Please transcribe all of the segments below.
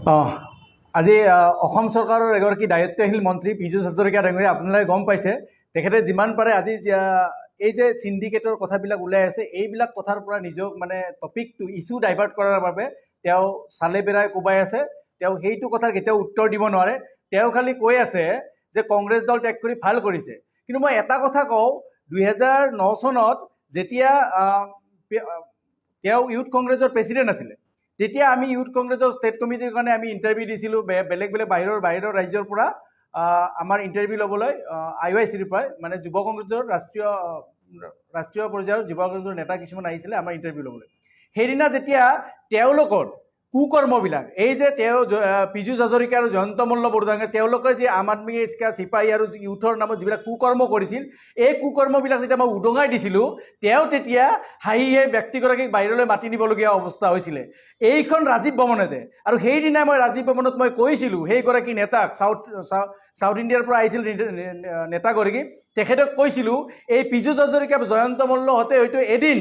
আজি অসম চৰকাৰৰ এগৰাকী দায়িত্বশীল মন্ত্ৰী পীযুষ হাজৰিকা ডাঙৰীয়া আপোনালোকে গম পাইছে তেখেতে যিমান পাৰে আজি এই যে সিন্ডিকেটৰ কথাবিলাক ওলাই আছে এইবিলাক কথাৰ পৰা নিজক মানে টপিকটো ইস্যু ডাইভাৰ্ট কৰাৰ বাবে তেওঁ চালে বেৰাই কোবাই আছে। তেওঁ সেইটো কথাৰ কেতিয়াও উত্তৰ দিব নোৱাৰে। তেওঁ খালি কৈ আছে যে কংগ্ৰেছ দল ত্যাগ কৰি ভাল কৰিছে। কিন্তু মই এটা কথা কওঁ, 2009 চনত যেতিয়া তেওঁ ইউথ কংগ্ৰেছৰ প্ৰেছিডেণ্ট আছিলে তেতিয়া আমি ইউথ কংগ্ৰেছৰ ষ্টেট কমিটিৰ কাৰণে আমি ইণ্টাৰভিউ দিছিলোঁ। বেলেগ বেলেগ বাহিৰৰ ৰাজ্যৰ পৰা আমাৰ ইণ্টাৰভিউ ল'বলৈ IYCৰ পৰা মানে যুৱ কংগ্ৰেছৰ ৰাষ্ট্ৰীয় পৰ্যায়ৰ যুৱ কংগ্ৰেছৰ নেতা কিছুমান আহিছিলে আমাৰ ইণ্টাৰভিউ ল'বলৈ। সেইদিনা যেতিয়া তেওঁলোকৰ কুকৰ্মবিলাক এই যে তেওঁ পীযুষ হাজৰিকা আৰু জয়ন্ত মল্লবৰুৱাই তেওঁলোকে যে আম আদমি চিপাহী আৰু ইউথৰ নামত যিবিলাক কুকৰ্ম কৰিছিল এই কুকৰ্মবিলাক যেতিয়া মই উদঙাই দিছিলোঁ তেওঁ তেতিয়া হাঁহিয়ে ব্যক্তিগৰাকীক বাহিৰলৈ মাতি নিবলগীয়া অৱস্থা হৈছিলে এইখন ৰাজীৱ ভৱনতে। আৰু সেইদিনা মই ৰাজীৱ ভৱনত মই কৈছিলোঁ সেইগৰাকী নেতাক সাউথ ইণ্ডিয়াৰ পৰা আহিছিল নেতাগৰাকী, তেখেতক কৈছিলোঁ এই পীযুষ হাজৰিকা জয়ন্ত মল্লহঁতে হয়তো এদিন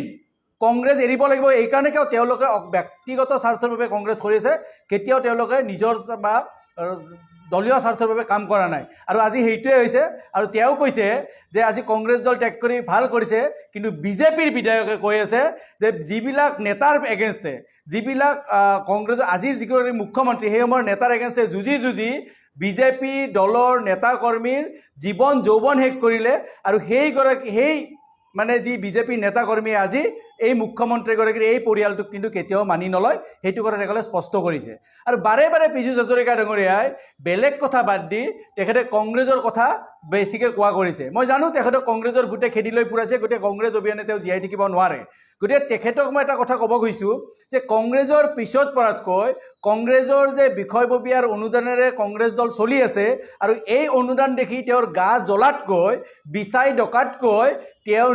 কংগ্ৰেছ এৰিব লাগিব। এইকাৰণে কিয় তেওঁলোকে ব্যক্তিগত স্বাৰ্থৰ বাবে কংগ্ৰেছ কৰি আছে, কেতিয়াও তেওঁলোকে নিজৰ বা দলীয় স্বাৰ্থৰ বাবে কাম কৰা নাই। আৰু আজি সেইটোৱে হৈছে। আৰু তেওঁ কৈছে যে আজি কংগ্ৰেছ দল ত্যাগ কৰি ভাল কৰিছে, কিন্তু বিজেপিৰ বিধায়কে কৈ আছে যে যিবিলাক নেতাৰ এগেইনষ্টে যিবিলাক কংগ্ৰেছৰ আজিৰ যিগৰাকী মুখ্যমন্ত্ৰী সেই সময়ৰ নেতাৰ এগেইনষ্টে যুঁজি বিজেপি দলৰ নেতা কৰ্মীৰ জীৱন যৌৱন শেষ কৰিলে। আৰু সেই মানে যি বিজেপি নেতা কৰ্মীয়ে আজি এই মুখ্যমন্ত্ৰীগৰাকীৰ এই পৰিয়ালটোক কিন্তু কেতিয়াও মানি নলয়, সেইটো কথা তেখেতে স্পষ্ট কৰিছে। আৰু বাৰে বাৰে পীযুষ হাজৰিকা ডাঙৰীয়াই বেলেগ কথা বাদ দি তেখেতে কংগ্ৰেছৰ কথা বেছিকৈ কোৱা কৰিছে। মই জানো তেখেতক কংগ্ৰেছৰ ভোটে খেদি লৈ ফুৰাইছে, গতিকে কংগ্ৰেছ অবিহনে তেওঁ জীয়াই থাকিব নোৱাৰে। গতিকে তেখেতক মই এটা কথা ক'ব খুজিছোঁ যে কংগ্ৰেছৰ পিছত পৰাতকৈ কংগ্ৰেছৰ যে বিষয়ববীয়াৰ অনুদানেৰে কংগ্ৰেছ দল চলি আছে আৰু এই অনুদান দেখি তেওঁৰ গা জ্বলাতকৈ বিচাই ডকাতকৈ তেওঁ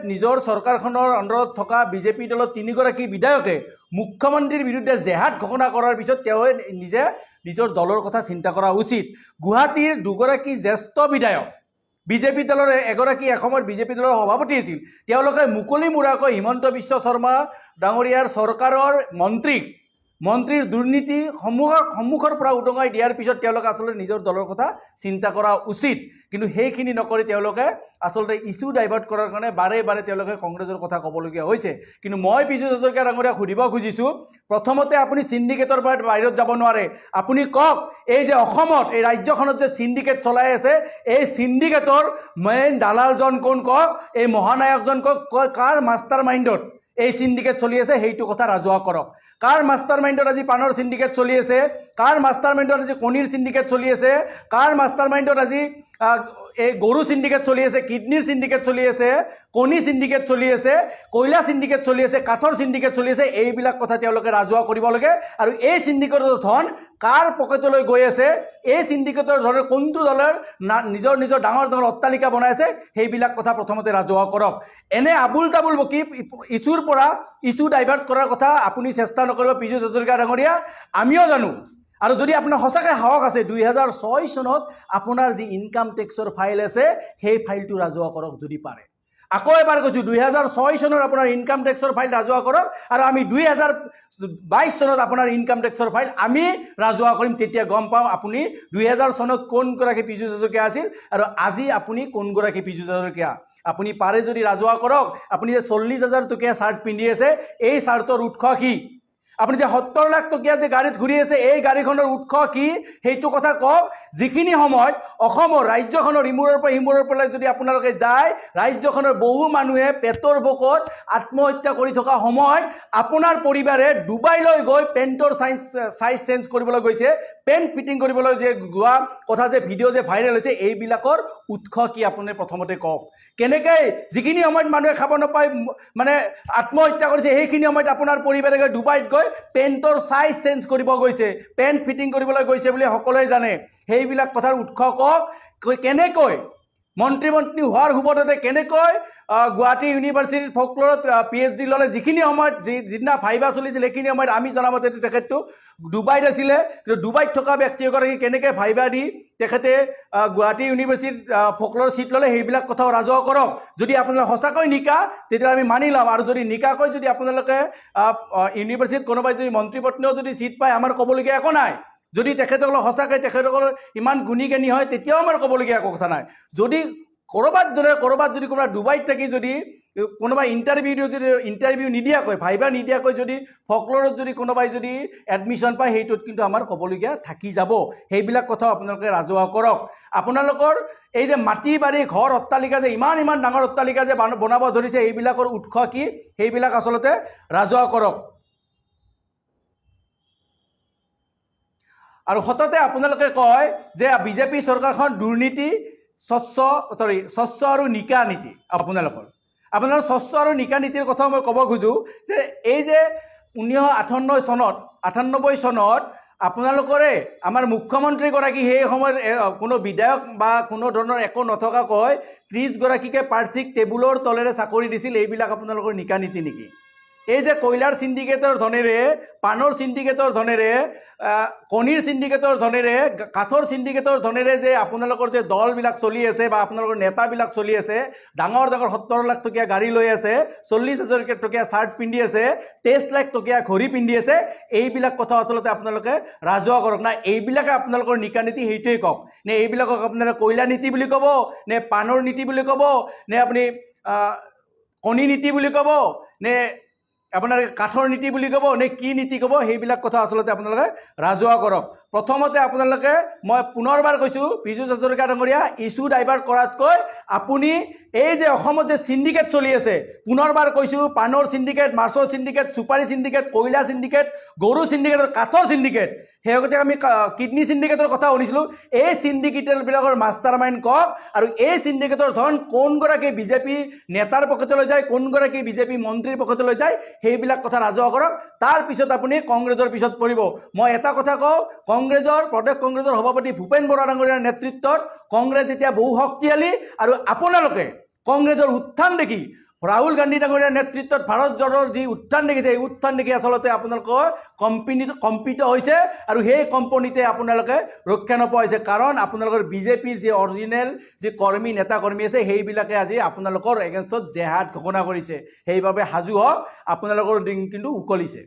নিজৰ চৰকাৰখনৰ আণ্ডাৰত থকা বিজেপি দলৰ 3গৰাকী বিধায়কে মুখ্যমন্ত্ৰীৰ বিৰুদ্ধে জেহাদ ঘোষণা কৰাৰ পিছত তেওঁ নিজে নিজৰ দলৰ কথা চিন্তা কৰা উচিত। গুৱাহাটীৰ 2গৰাকী জ্যেষ্ঠ বিধায়ক বিজেপি দলৰ এগৰাকী এসময়ত বিজেপি দলৰ সভাপতি আছিল, তেওঁলোকে মুকলি মুৰাকৈ হিমন্ত বিশ্ব শৰ্মা ডাঙৰীয়াৰ চৰকাৰৰ মন্ত্ৰীৰ দুৰ্নীতি সন্মুখৰ পৰা উদঙাই দিয়াৰ পিছত তেওঁলোকে আচলতে নিজৰ দলৰ কথা চিন্তা কৰা উচিত। কিন্তু সেইখিনি নকৰি তেওঁলোকে আচলতে ইস্যু ডাইভাৰ্ট কৰাৰ কাৰণে বাৰে বাৰে তেওঁলোকে কংগ্ৰেছৰ কথা ক'বলগীয়া হৈছে। কিন্তু মই পীযুষ হাজৰিকা ডাঙৰীয়াক সুধিব খুজিছোঁ, প্ৰথমতে আপুনি চিণ্ডিকেটৰ পৰা বাহিৰত যাব নোৱাৰে। আপুনি কওক এই যে অসমত এই ৰাজ্যখনত যে চিণ্ডিকেট চলাই আছে এই চিণ্ডিকেটৰ মেইন দালালজন কোন, কওক এই মহানায়কজন কওক, কাৰ মাষ্টাৰ মাইণ্ডত এই চিণ্ডিকেট চলি আছে সেইটো কথা ৰাজহুৱা কৰক। কাৰ মাষ্টাৰ মাইণ্ডত আজি পানৰ চিণ্ডিকেট চলি আছে, কাৰ মাষ্টাৰ মাইণ্ডত আজি কণীৰ চিণ্ডিকেট চলি আছে, কাৰ মাষ্টাৰ মাইণ্ডত আজি এই গৰু চিণ্ডিকেট চলি আছে, কিডনিৰ চিণ্ডিকেট চলি আছে, কণী চিণ্ডিকেট চলি আছে, কয়লা চিণ্ডিকেট চলি আছে, কাঠৰ চিণ্ডিকেট চলি আছে, এইবিলাক কথা তেওঁলোকে ৰাজহুৱা কৰিব লাগে। আৰু এই চিণ্ডিকেটৰ ধন কাৰ পকেটলৈ গৈ আছে, এই চিণ্ডিকেটৰ ধৰণে কোনটো দলৰ নিজৰ ডাঙৰ অট্টালিকা বনাই আছে সেইবিলাক কথা প্ৰথমতে ৰাজহুৱা কৰক। এনে আবুল তাবুল বকি ইছ্যুৰ পৰা ইছ্যু ডাইভাৰ্ট কৰাৰ কথা আপুনি চেষ্টা নকৰিব পীযুষ হাজৰিকা ডাঙৰীয়া, আমিও জানো। আৰু যদি আপোনাৰ সঁচাকৈ সাহস আছে 2006 চনত আপোনাৰ যি ইনকাম টেক্সৰ ফাইল আছে সেই ফাইলটো ৰাজহুৱা কৰক যদি পাৰে। আকৌ এবাৰ কৈছোঁ 2006 চনৰ আপোনাৰ ইনকাম টেক্সৰ ফাইল ৰাজহুৱা কৰক, আৰু আমি 2022 চনত আপোনাৰ ইনকাম টেক্সৰ ফাইল আমি ৰাজহুৱা কৰিম। তেতিয়া গম পাম আপুনি 2000 চনত কোনগৰাকী পীযুষ হাজৰিকা আছিল আৰু আজি আপুনি কোনগৰাকী পীযুষ হাজৰিকা। আপুনি পাৰে যদি ৰাজহুৱা কৰক। আপুনি যে 40,000 টকীয়া চাৰ্ট পিন্ধি আছে এই চাৰ্টৰ উৎস কি? আপুনি যে 70 লাখ টকীয়া যে গাড়ীত ঘূৰি আছে এই গাড়ীখনৰ উৎস কি সেইটো কথা কওক। যিখিনি সময়ত অসমৰ ৰাজ্যখনৰ ইমূৰৰ পৰা সিমূৰৰ পৰা যদি আপোনালোকে যায় ৰাজ্যখনৰ বহু মানুহে পেটৰ ভোকত আত্মহত্যা কৰি থকা সময়ত আপোনাৰ পৰিবাৰে ডুবাইলৈ গৈ পেণ্টৰ চাইজ চেঞ্জ কৰিবলৈ গৈছে, পেণ্ট ফিটিং কৰিবলৈ যে গোৱা কথা যে ভিডিঅ' যে ভাইৰেল হৈছে এইবিলাকৰ উৎস কি আপুনি প্ৰথমতে কওক। কেনেকৈ যিখিনি সময়ত মানুহে খাব নাপায় মানে আত্মহত্যা কৰিছে সেইখিনি সময়ত আপোনাৰ পৰিবাৰে গৈ ডুবাইত গৈ পেণ্টৰ চাইজ চেঞ্জ কৰিব গৈছে, পেণ্ট ফিটিং কৰিবলৈ গৈছে বুলি সকলোৱে জানে। সেইবিলাক কথাৰ উৎস কওক। কেনেকৈ মন্ত্ৰী হোৱাৰ সুবাদতে কেনেকৈ গুৱাহাটী ইউনিভাৰ্চিটিত ফকলৰত PhD ল'লে, যিখিনি সময়ত যিদিনা ভাইবা চলিছিল সেইখিনি সময়ত আমি জনামতে তেখেতটো ডুবাইত আছিলে, কিন্তু ডুবাইত থকা ব্যক্তি এগৰাকী কেনেকৈ ভাইবা দি তেখেতে গুৱাহাটী ইউনিভাৰ্চিটিত ফকলৰৰ ছিট ল'লে সেইবিলাক কথাও ৰাজহুৱা কৰক। যদি আপোনালোকে সঁচাকৈ নিকা তেতিয়া আমি মানি ল'ম, আৰু যদি নিকাকৈ যদি আপোনালোকে ইউনিভাৰ্চিটিত কোনোবাই যদি মন্ত্ৰী পত্নীও যদি ছিট পায় আমাৰ ক'বলগীয়া একো নাই। যদি তেখেতসকলৰ সঁচাকৈ তেখেতসকলৰ ইমান গুণী জ্ঞানী হয় তেতিয়াও আমাৰ ক'বলগীয়া একো কথা নাই। যদি ক'ৰবাত যদি কোনোবা ডুবাইত থাকি যদি কোনোবাই ইণ্টাৰভিউ নিদিয়াকৈ ভাইবা নিদিয়াকৈ যদি ফকলৰত যদি কোনোবাই যদি এডমিশ্যন পায় সেইটোত কিন্তু আমাৰ ক'বলগীয়া থাকি যাব। সেইবিলাক কথাও আপোনালোকে ৰাজহুৱা কৰক। আপোনালোকৰ এই যে মাটি বাৰী ঘৰ অট্টালিকা যে ইমান ডাঙৰ অট্টালিকা যে বনাব ধৰিছে এইবিলাকৰ উৎস কি সেইবিলাক আচলতে ৰাজহুৱা কৰক। আৰু সততে আপোনালোকে কয় যে বিজেপি চৰকাৰখন দুৰ্নীতি স্বচ্ছ আৰু নিকা নীতি। আপোনালোকৰ স্বচ্ছ আৰু নিকা নীতিৰ কথা মই ক'ব খোজোঁ যে এই যে 1998 চনত আপোনালোকৰে আমাৰ মুখ্যমন্ত্ৰীগৰাকী সেই সময়ত কোনো বিধায়ক বা কোনো ধৰণৰ একো নথকাকৈ 30 গৰাকীকে প্ৰাৰ্থীক টেবুলৰ তলেৰে চাকৰি দিছিল। এইবিলাক আপোনালোকৰ নিকা নীতি নেকি? এই যে কয়লাৰ সিন্ডিকেটৰ ধনেৰে, পানৰ সিন্ডিকেটৰ ধনেৰে, কণীৰ সিন্ডিকেটৰ ধনেৰে, কাঠৰ সিন্ডিকেটৰ ধনেৰে যে আপোনালোকৰ যে দলবিলাক চলি আছে বা আপোনালোকৰ নেতাবিলাক চলি আছে, ডাঙৰ 70 লাখ টকীয়া গাড়ী লৈ আছে, 40,000 টকীয়া চাৰ্ট পিন্ধি আছে, 23 লাখ টকীয়া ঘড়ী পিন্ধি আছে, এইবিলাক কথা আচলতে আপোনালোকে ৰাজহুৱা কৰক না। এইবিলাকে আপোনালোকৰ নিকা নীতি সেইটোৱেই কওক নে এইবিলাকক আপোনালোকে কয়লা নীতি বুলি ক'ব নে পানৰ নীতি বুলি ক'ব নে আপুনি কণী নীতি বুলি ক'ব নে আপোনাৰ কাঠৰ নীতি বুলি ক'ব নে কি নীতি ক'ব সেইবিলাক কথা আচলতে আপোনালোকে ৰাজহুৱা কৰক। প্ৰথমতে আপোনালোকে মই পুনৰবাৰ কৈছোঁ পীযুষ হাজৰিকা ডাঙৰীয়া ইছ্যু ডাইভাৰ্ট কৰাতকৈ আপুনি এই যে অসমত যে সিন্ডিকেট চলি আছে, পুনৰবাৰ কৈছোঁ পানৰ সিন্ডিকেট, মাছৰ সিন্ডিকেট, চুপাৰী সিন্ডিকেট, কয়লা সিন্ডিকেট, গৰু সিন্ডিকেট, কাঠৰ সিন্ডিকেট, সেইগতে আমি কিডনী সিন্ডিকেটৰ কথা শুনিছিলোঁ। এই সিন্ডিকেটবিলাকৰ মাষ্টাৰ মাইণ্ড কওক আৰু এই সিন্ডিকেটৰ ধন কোনগৰাকী বিজেপি নেতাৰ পকেটলৈ যায়, কোনগৰাকী বিজেপি মন্ত্ৰীৰ পকেটলৈ যায় সেইবিলাক কথা ৰাজহুৱা কৰক। তাৰপিছত আপুনি কংগ্ৰেছৰ পিছত পৰিব। মই এটা কথা কওঁ, প্ৰদেশ কংগ্ৰেছৰ সভাপতি ভূপেন বৰা ডাঙৰীয়াৰ নেতৃত্বত কংগ্ৰেছ এতিয়া বহু শক্তিশালী আৰু আপোনালোকে কংগ্ৰেছৰ উত্থান দেখি ৰাহুল গান্ধী ডাঙৰীয়াৰ নেতৃত্বত ভাৰত জোৰৰ যি উত্থান দেখিছে এই উত্থান দেখি আচলতে আপোনালোকৰ কম্পিত হৈছে আৰু সেই কম্পনীতে আপোনালোকে ৰক্ষা নোপোৱা হৈছে। কাৰণ আপোনালোকৰ বিজেপিৰ যি অৰিজিনেল যি নেতা কৰ্মী আছে সেইবিলাকে আজি আপোনালোকৰ এগেইনষ্টত জেহাদ ঘোষণা কৰিছে। সেইবাবে সাজু হওক, আপোনালোকৰ দিন কিন্তু উকলিছে।